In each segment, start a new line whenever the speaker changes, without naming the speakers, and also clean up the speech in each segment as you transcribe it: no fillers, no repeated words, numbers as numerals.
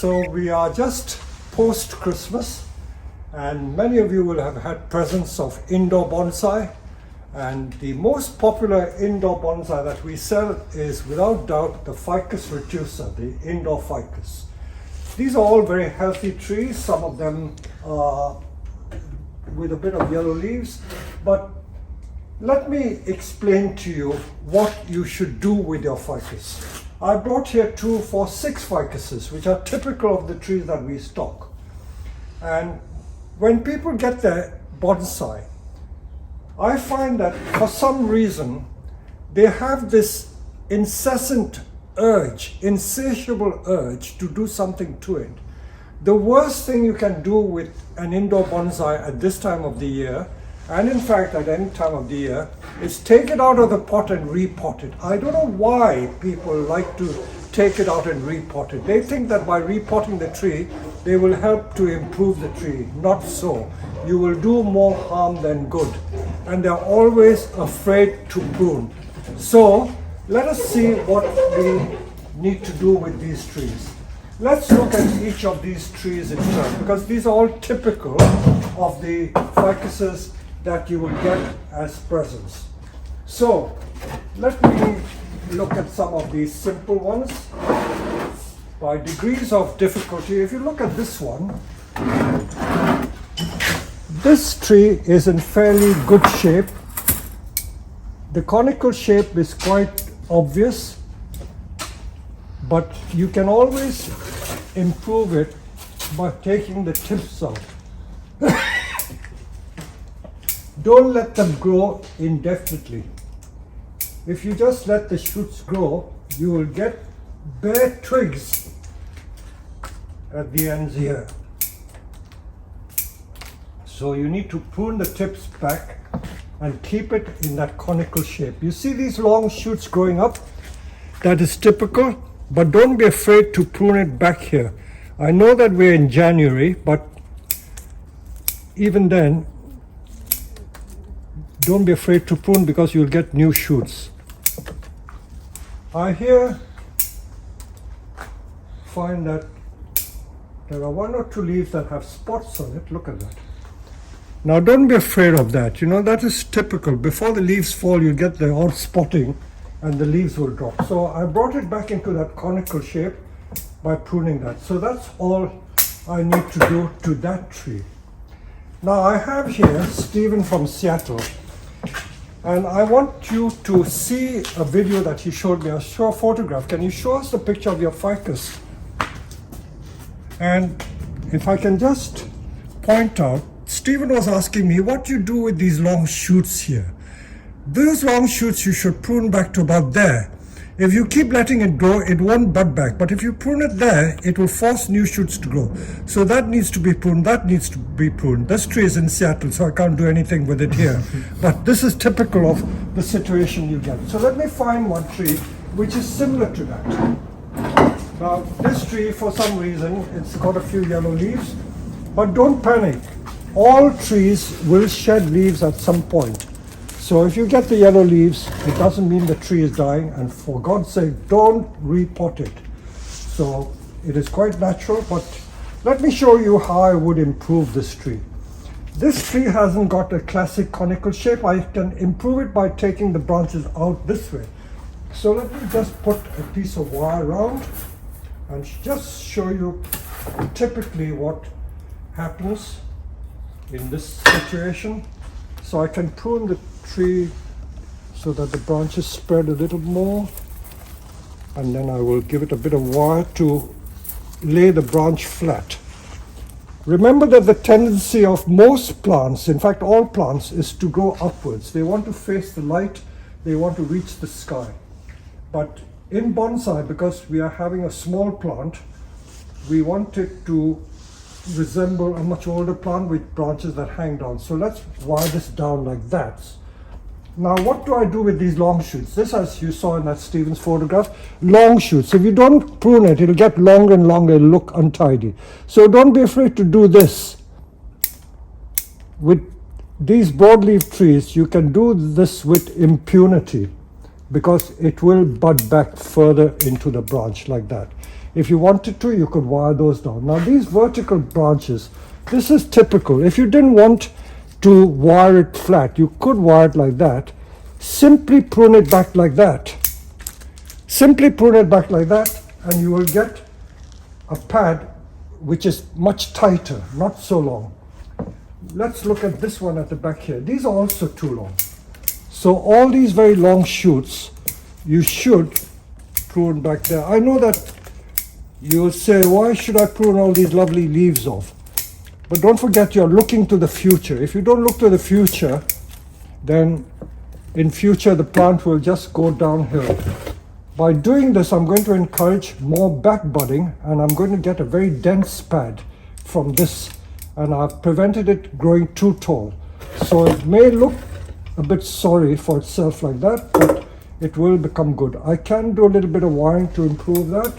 So we are just post-Christmas, and many of you will have had presents of indoor bonsai, and the most popular indoor bonsai that we sell is without doubt the Ficus retusa, the indoor ficus. These are all very healthy trees, some of them with a bit of yellow leaves, but let me explain to you what you should do with your ficus. I brought here 2, 4, 6 ficuses, which are typical of the trees that we stock. And when people get their bonsai, I find that for some reason, they have this incessant urge, insatiable urge to do something to it. The worst thing you can do with an indoor bonsai at this time of the year, and in fact at any time of the year, is take it out of the pot and repot it. I don't know why people like to take it out and repot it. They think that by repotting the tree, they will help to improve the tree. Not so. You will do more harm than good. And they're always afraid to prune. So let us see what we need to do with these trees. Let's look at each of these trees in turn, because these are all typical of the ficuses that you will get as presents. So let me look at some of these simple ones by degrees of difficulty. If you look at this one, this tree is in fairly good shape. The conical shape is quite obvious, but you can always improve it by taking the tips out. Don't let them grow indefinitely. If you just let the shoots grow, you will get bare twigs at the ends here. So you need to prune the tips back and keep it in that conical shape. You see these long shoots growing up? That is typical, but don't be afraid to prune it back here. I know that we're in January, but even then, don't be afraid to prune because you'll get new shoots. I here find that there are 1 or 2 leaves that have spots on it. Look at that. Now don't be afraid of that. You know, that is typical. Before the leaves fall, you get the odd spotting and the leaves will drop. So I brought it back into that conical shape by pruning that. So that's all I need to do to that tree. Now I have here Stephen from Seattle. And I want you to see a video that he showed me, a short photograph. Can you show us the picture of your ficus? And if I can just point out, Stephen was asking me, what do you do with these long shoots here? Those long shoots you should prune back to about there. If you keep letting it grow, it won't bud back. But if you prune it there, it will force new shoots to grow. So that needs to be pruned, that needs to be pruned. This tree is in Seattle, so I can't do anything with it here. But this is typical of the situation you get. So let me find one tree which is similar to that. Now, this tree, for some reason, it's got a few yellow leaves. But don't panic. All trees will shed leaves at some point. So if you get the yellow leaves, it doesn't mean the tree is dying, and for God's sake, don't repot it. So it is quite natural, but let me show you how I would improve this tree. This tree hasn't got a classic conical shape. I can improve it by taking the branches out this way. So let me just put a piece of wire around and just show you typically what happens in this situation. So I can prune the tree so that the branches spread a little more, and then I will give it a bit of wire to lay the branch flat. Remember that the tendency of most plants, in fact all plants, is to grow upwards. They want to face the light, they want to reach the sky. But in bonsai, because we are having a small plant, we want it to resemble a much older plant with branches that hang down. So let's wire this down like that. Now what do I do with these long shoots? This, as you saw in that Stephen's photograph, long shoots. If you don't prune it, it'll get longer and longer, it'll look untidy. So don't be afraid to do this. With these broadleaf trees, you can do this with impunity because it will bud back further into the branch like that. If you wanted to, you could wire those down. Now these vertical branches, this is typical. If you didn't want to wire it flat, you could wire it like that. Simply prune it back like that. Simply prune it back like that, and you will get a pad which is much tighter, not so long. Let's look at this one at the back here. These are also too long. So all these very long shoots, you should prune back there. I know that you'll say, why should I prune all these lovely leaves off? But don't forget, you're looking to the future. If you don't look to the future, then in future the plant will just go downhill. By doing this, I'm going to encourage more back budding, and I'm going to get a very dense pad from this, and I've prevented it growing too tall. So it may look a bit sorry for itself like that, but it will become good. I can do a little bit of wiring to improve that.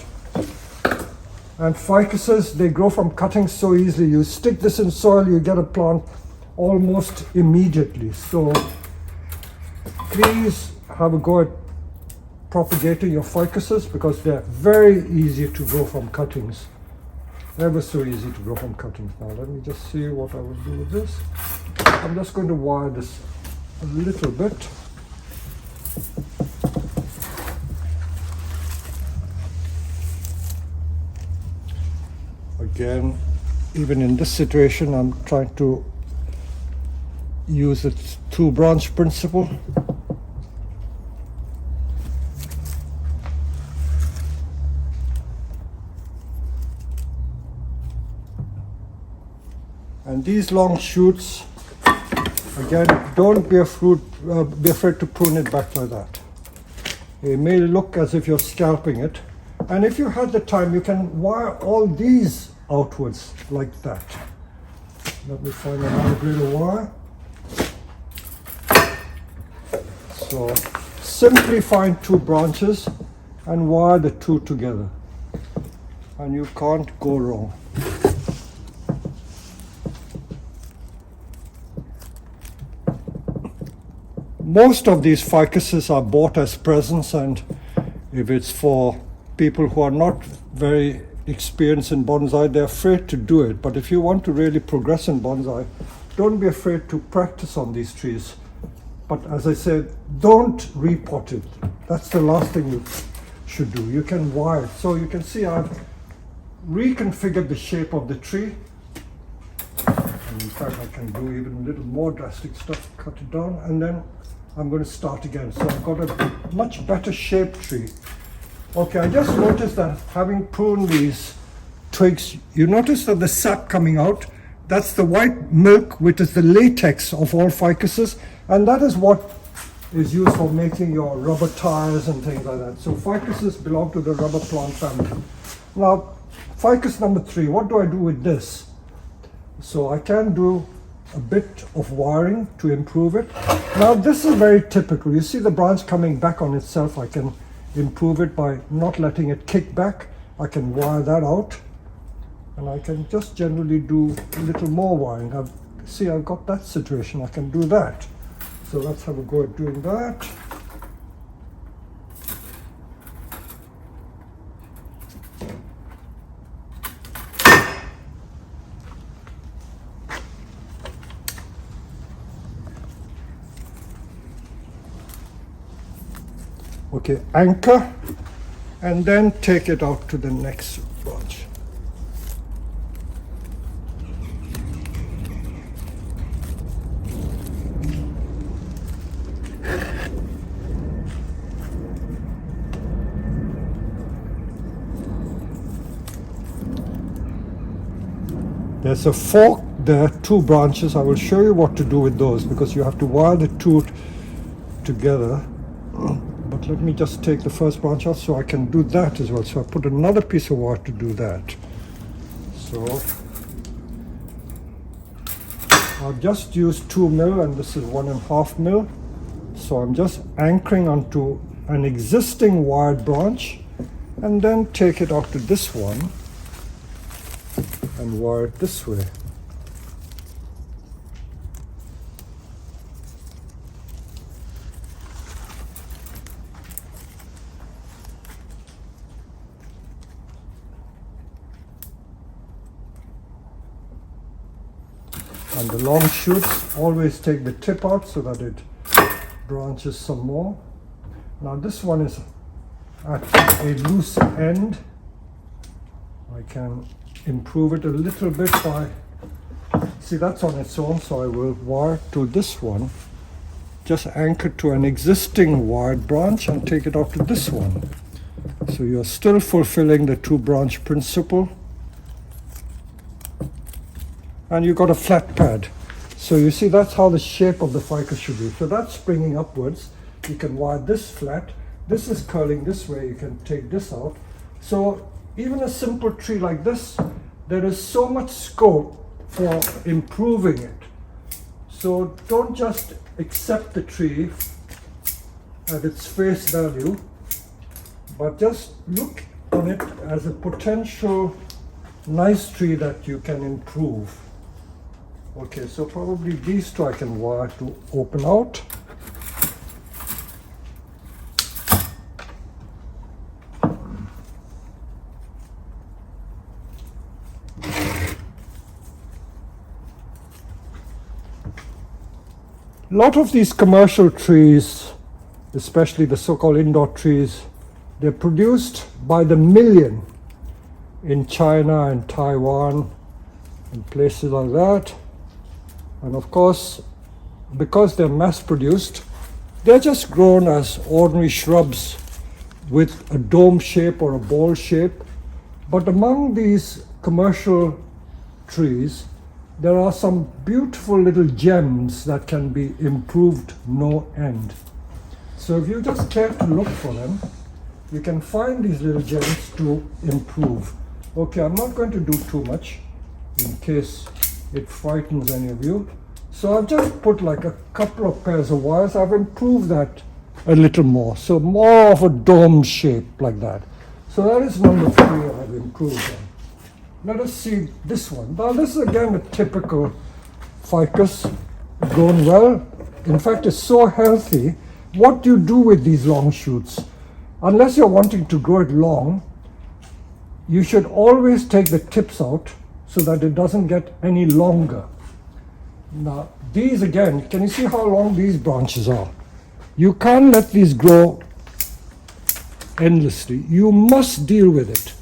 And ficuses, they grow from cuttings so easily. You stick this in soil, you get a plant almost immediately. So please have a go at propagating your ficuses, because they're very easy to grow from cuttings. Ever so easy to grow from cuttings. Now let me just see what I will do with this. I'm just going to wire this a little bit. Again, even in this situation, I'm trying to use the two branch principle. And these long shoots, again, don't be afraid to prune it back like that. It may look as if you're scalping it. And if you had the time, you can wire all these outwards like that. Let me find another grade of wire. So simply find two branches and wire the two together. And you can't go wrong. Most of these ficuses are bought as presents, and if it's for people who are not very experienced in bonsai, they're afraid to do it. But if you want to really progress in bonsai, don't be afraid to practice on these trees. But as I said, don't repot it. That's the last thing you should do. You can wire. So you can see I've reconfigured the shape of the tree. And in fact, I can do even a little more drastic stuff, cut it down, and then I'm going to start again. So I've got a much better shaped tree. Okay, I just noticed that having pruned these twigs, you notice that the sap coming out, that's the white milk, which is the latex of all ficuses, and that is what is used for making your rubber tires and things like that. So ficuses belong to the rubber plant family. Now, ficus number 3, what do I do with this? So I can do a bit of wiring to improve it. Now this is very typical. You see the branch coming back on itself. I can improve it by not letting it kick back. I can wire that out, and I can just generally do a little more wiring. I've got that situation. I can do that. So let's have a go at doing that. Okay, anchor, and then take it out to the next branch. There's a fork there, 2 branches. I will show you what to do with those, because you have to wire the two together. But let me just take the first branch out so I can do that as well. So I put another piece of wire to do that. So I've just used 2 mil, and this is 1.5 mil. So I'm just anchoring onto an existing wired branch, and then take it out to this one and wire it this way. And the long shoots, always take the tip out so that it branches some more. Now this one is at a loose end. I can improve it a little bit by, see that's on its own, so I will wire to this one. Just anchor to an existing wired branch and take it out to this one. So you're still fulfilling the two branch principle. And you've got a flat pad. So you see that's how the shape of the ficus should be. So that's springing upwards. You can wire this flat. This is curling this way. You can take this out. So even a simple tree like this, there is so much scope for improving it. So don't just accept the tree at its face value, but just look on it as a potential nice tree that you can improve. Okay, so probably these two I can wire to open out. A lot of these commercial trees, especially the so-called indoor trees, they're produced by the million in China and Taiwan and places like that. And of course, because they're mass produced, they're just grown as ordinary shrubs with a dome shape or a ball shape. But among these commercial trees, there are some beautiful little gems that can be improved no end. So if you just care to look for them, you can find these little gems to improve. Okay, I'm not going to do too much in case it frightens any of you. So I've just put like a couple of pairs of wires. I've improved that a little more. So more of a dome shape like that. So that is number 3 I've improved on. Let us see this one. Now this is again a typical ficus, grown well. In fact, it's so healthy. What do you do with these long shoots? Unless you're wanting to grow it long, you should always take the tips out so that it doesn't get any longer. Now these again, can you see how long these branches are? You can't let these grow endlessly. You must deal with it.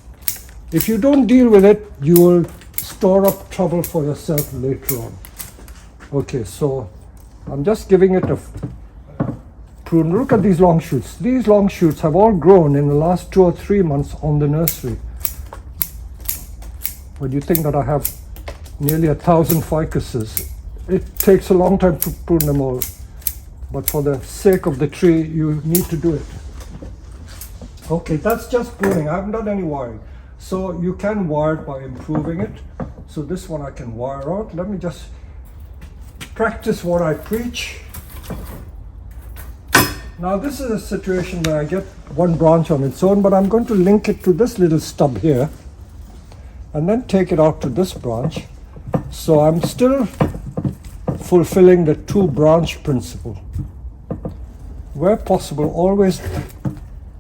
If you don't deal with it, you will store up trouble for yourself later on. Okay, so I'm just giving it a prune. Look at these long shoots. These long shoots have all grown in the last 2 or 3 months on the nursery. When you think that I have nearly 1,000 ficuses, it takes a long time to prune them all. But for the sake of the tree, you need to do it. Okay, that's just pruning. I haven't done any wiring. So you can wire it by improving it. So this one I can wire out. Let me just practice what I preach. Now this is a situation where I get one branch on its own, but I'm going to link it to this little stub here and then take it out to this branch. So I'm still fulfilling the 2 branch principle. Where possible, always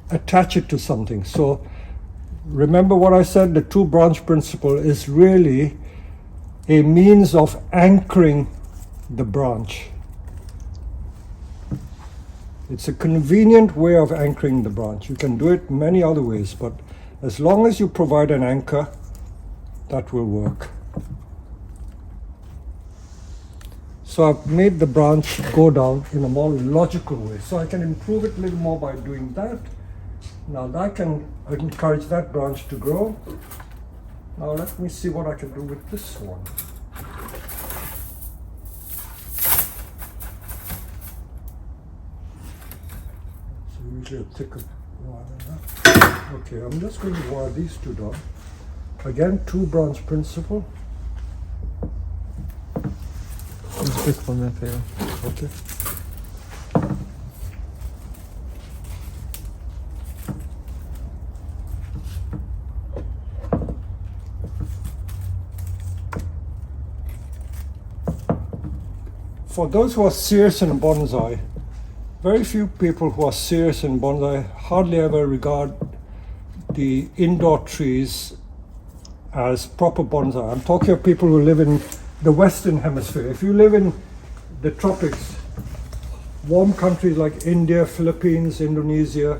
attach it to something. So remember what I said, the 2 branch principle is really a means of anchoring the branch. It's a convenient way of anchoring the branch. You can do it many other ways, but as long as you provide an anchor, that will work. So I've made the branch go down in a more logical way. So I can improve it a little more by doing that. Now I can encourage that branch to grow. Now let me see what I can do with this one. So usually a thicker wire than that. Okay, I'm just going to wire these 2 down. Again, 2 branch principle. Okay. For those who are serious in bonsai, very few people who are serious in bonsai hardly ever regard the indoor trees as proper bonsai. I'm talking of people who live in the Western Hemisphere. If you live in the tropics, warm countries like India, Philippines, Indonesia,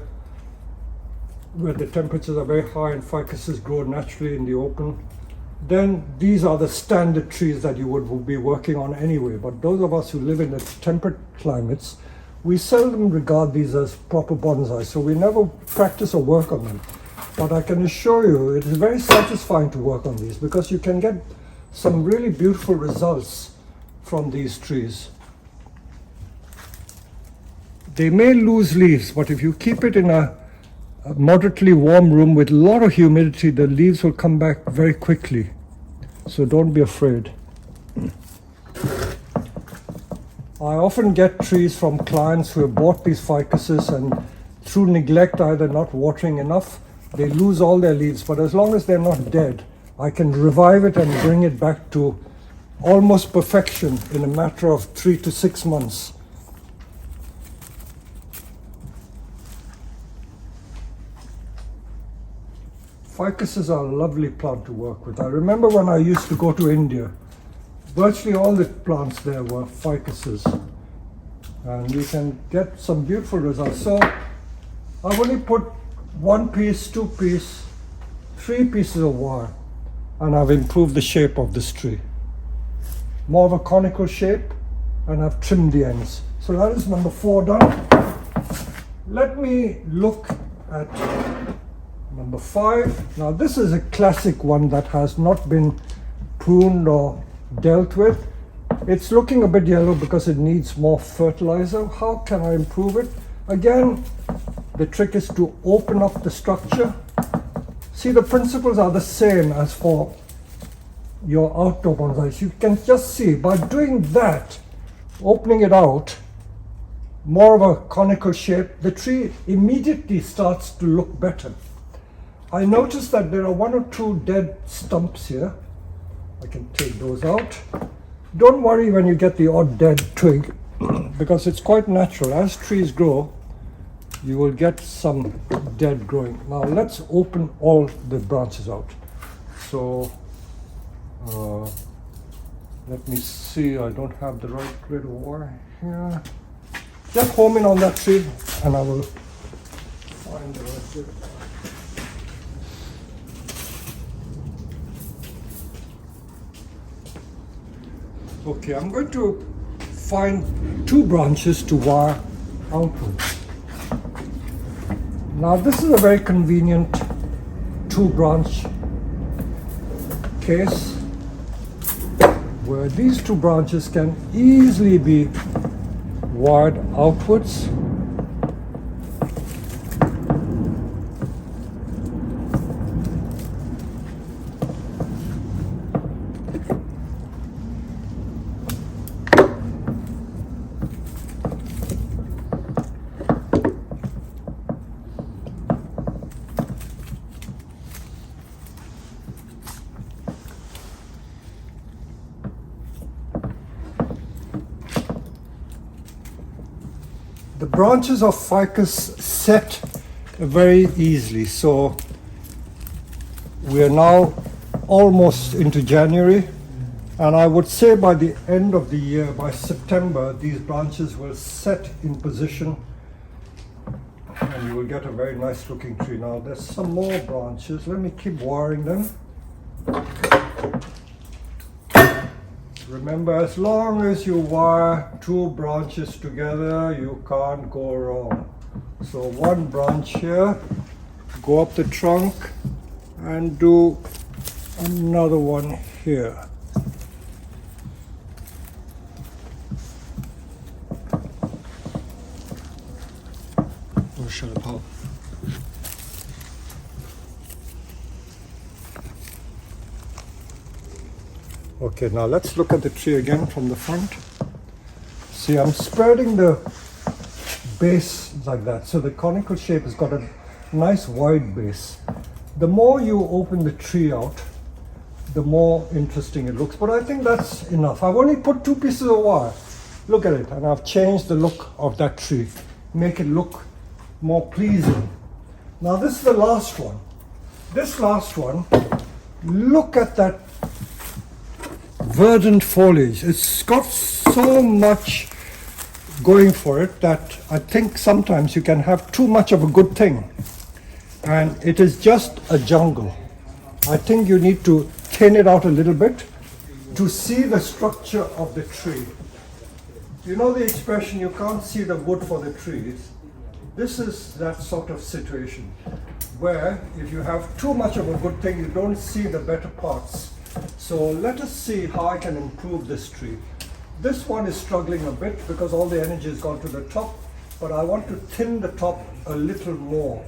where the temperatures are very high and ficuses grow naturally in the open, then these are the standard trees that you would be working on anyway. But those of us who live in the temperate climates, we seldom regard these as proper bonsai, so we never practice or work on them. But I can assure you it is very satisfying to work on these, because you can get some really beautiful results from these trees. They may lose leaves, but if you keep it in a moderately warm room with a lot of humidity, the leaves will come back very quickly. So don't be afraid. I often get trees from clients who have bought these ficuses, and through neglect, either not watering enough, they lose all their leaves. But as long as they're not dead, I can revive it and bring it back to almost perfection in a matter of 3 to 6 months. Ficuses are a lovely plant to work with. I remember when I used to go to India, virtually all the plants there were ficuses, and you can get some beautiful results. So I've only put 1 piece, 2 pieces, 3 pieces of wire, and I've improved the shape of this tree. More of a conical shape, and I've trimmed the ends. So that is number 4 done. Let me look at number 5. Now this is a classic one that has not been pruned or dealt with. It's looking a bit yellow because it needs more fertilizer. How can I improve it? Again, the trick is to open up the structure. See, the principles are the same as for your outdoor bonsais. You can just see by doing that, opening it out, more of a conical shape, the tree immediately starts to look better. I noticed that there are 1 or 2 dead stumps here. I can take those out. Don't worry when you get the odd dead twig, because it's quite natural. As trees grow, you will get some dead growing. Now let's open all the branches out. So let me see, I don't have the right grid of wire here. Just home in on that tree and I will find the right grid. Okay, I'm going to find 2 branches to wire outwards. Now this is a very convenient 2-branch case where these 2 branches can easily be wired outwards. The branches of ficus set very easily, so we are now almost into January, and I would say by the end of the year, by September, these branches will set in position and you will get a very nice looking tree. Now there's some more branches. Let me keep wiring them. Remember, as long as you wire 2 branches together, you can't go wrong. So 1 branch here, go up the trunk and do another one here. Shut up. Okay, now let's look at the tree again from the front. See, I'm spreading the base like that, so the conical shape has got a nice wide base. The more you open the tree out, the more interesting it looks, but I think that's enough. I've only put 2 pieces of wire. Look at it, and I've changed the look of that tree, make it look more pleasing. Now this is the last one. This last one, look at that verdant foliage. It's got so much going for it that I think sometimes you can have too much of a good thing and it is just a jungle. I think you need to thin it out a little bit to see the structure of the tree. You know the expression, you can't see the wood for the trees. This is that sort of situation where if you have too much of a good thing, you don't see the better parts. So let us see how I can improve this tree. This one is struggling a bit because all the energy has gone to the top, but I want to thin the top a little more.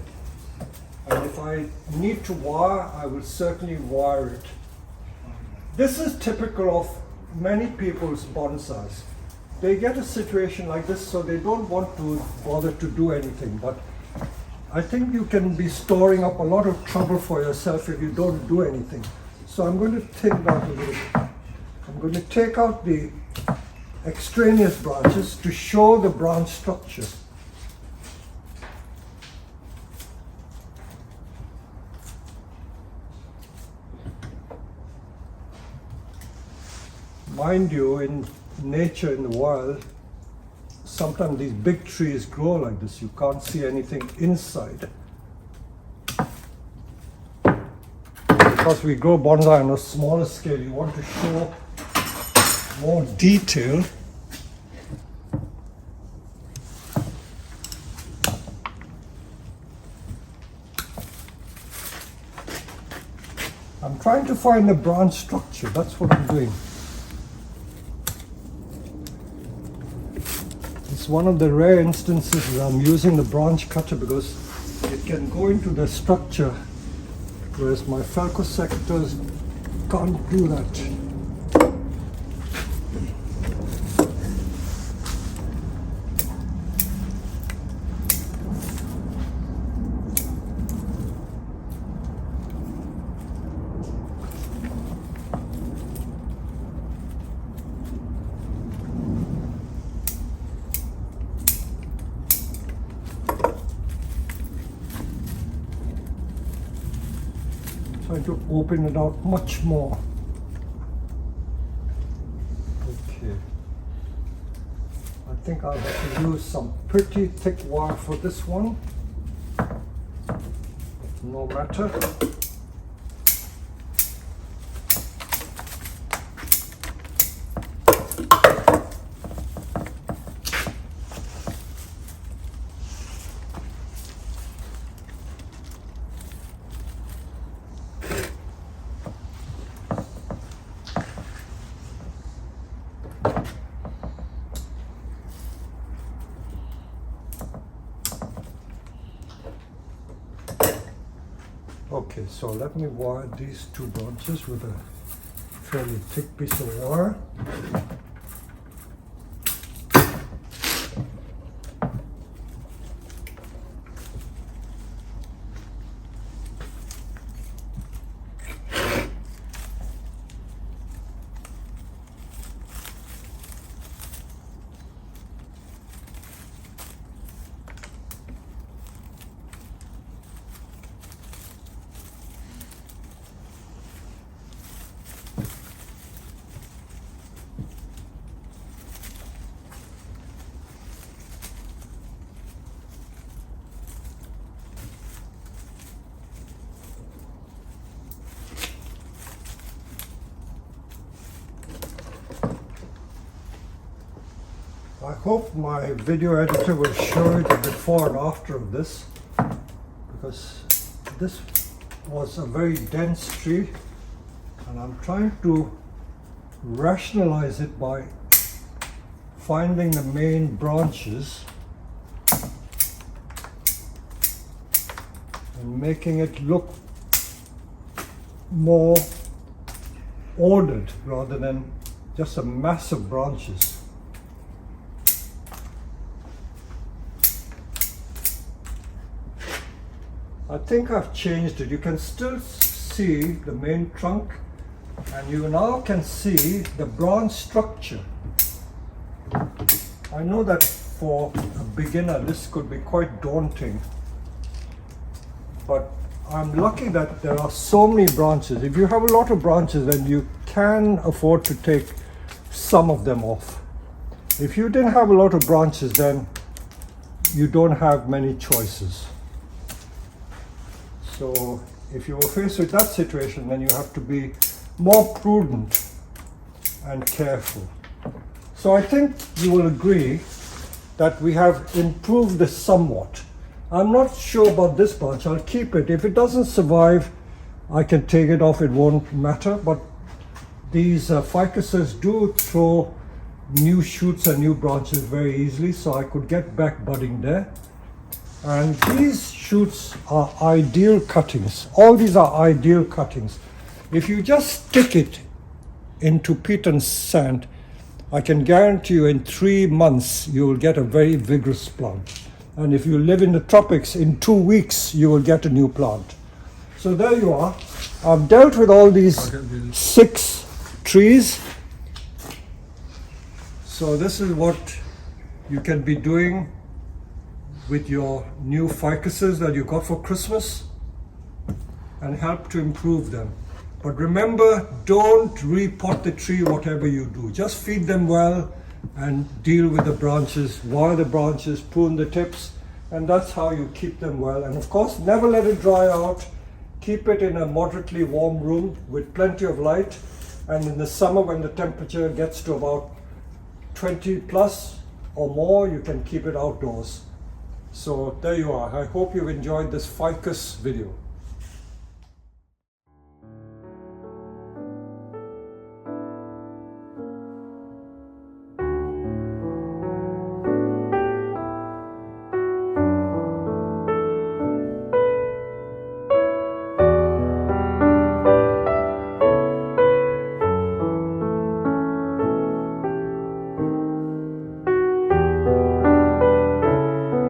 And if I need to wire, I will certainly wire it. This is typical of many people's bonsais. They get a situation like this, so they don't want to bother to do anything. But I think you can be storing up a lot of trouble for yourself if you don't do anything. So I'm going to thin it out a little bit. I'm going to take out the extraneous branches to show the branch structure. Mind you, in nature, in the wild, sometimes these big trees grow like this. You can't see anything inside. Because we grow bonsai on a smaller scale, you want to show more detail. I'm trying to find the branch structure. That's what I'm doing. It's one of the rare instances where I'm using the branch cutter because it can go into the structure, whereas my Ficus secateurs can't do that. Trying to open it out much more. Okay. I think I'll have to use some pretty thick wire for this one. No matter. Okay, so let me wire these two branches with a fairly thick piece of wire. I hope my video editor will show you the before and after of this, because this was a very dense tree and I'm trying to rationalize it by finding the main branches and making it look more ordered rather than just a mass of branches. I think I've changed it. You can still see the main trunk and you now can see the branch structure. I know that for a beginner this could be quite daunting, but I'm lucky that there are so many branches. If you have a lot of branches, then you can afford to take some of them off. If you didn't have a lot of branches, then you don't have many choices. So if you were faced with that situation, then you have to be more prudent and careful. So I think you will agree that we have improved this somewhat. I'm not sure about this branch. I'll keep it. If it doesn't survive, I can take it off. It won't matter. But these ficuses do throw new shoots and new branches very easily, so I could get back budding there. And these shoots are ideal cuttings. All these are ideal cuttings. If you just stick it into peat and sand, I can guarantee you in 3 months you will get a very vigorous plant. And if you live in the tropics, in 2 weeks you will get a new plant. So there you are. I've dealt with all these 6 trees. So this is what you can be doing with your new ficuses that you got for Christmas and help to improve them. But remember, don't repot the tree whatever you do. Just feed them well and deal with the branches, wire the branches, prune the tips, and that's how you keep them well. And of course, never let it dry out. Keep it in a moderately warm room with plenty of light. And in the summer, when the temperature gets to about 20 plus or more, you can keep it outdoors. So there you are. I hope you've enjoyed this ficus video.